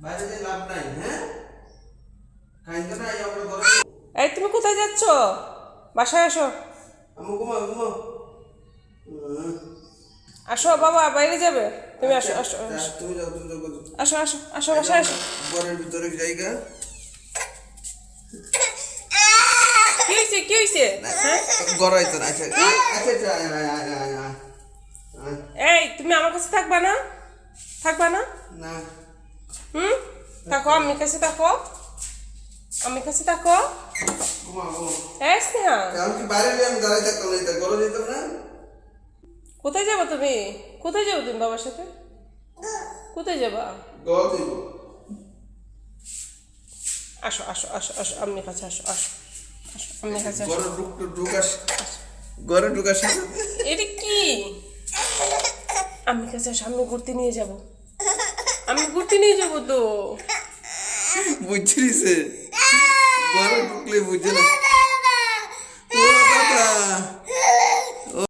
বাইরে যে লাভ নাই। হ্যাঁ, খাইতে না আমরা ঘরে। এই তুমি কোথায় যাচ্ছ? বাসায় আসো। আমু ঘুমা ঘুমা। আসো বাবা, বাইরে যাবে। তুমি আসো আসো তুমি যাও আসো আসো আসো বাসায় আসো। ঘরের ভিতরে জায়গা। কি হয়েছে কি হয়েছে? হ্যাঁ গড়াই তো না। আচ্ছা আচ্ছা এই তুমি আমার কাছে থাকবা না? থাকবা না? না থাকো, আমি কাছে থাকো, আমি কাছে থাকো। ঘুমা ঘুমা। এই স্নেহা, আমি কি বাইরে আমি দাঁড়াই থাকতাম না, গড়ে যেতাম না। কোথায় যাবা তুমি? কোথায় যাবো তুমি বাবার সাথে? কোথায় যাবা? গড় দিব। আসো আসো আসো আসো, আমি কাছে আসো আসো আসো, আমি কাছে আসো। গড়ে ঢুকাস, গড়ে ঢুকাস। এটা কি? আমি কাছে আসো, আমি ঘুরতে নিয়ে যাব, আমি ঘুরতে নিয়ে যাবো তো। বুঝছিস, গড়ে ঢুকলে বুঝে না।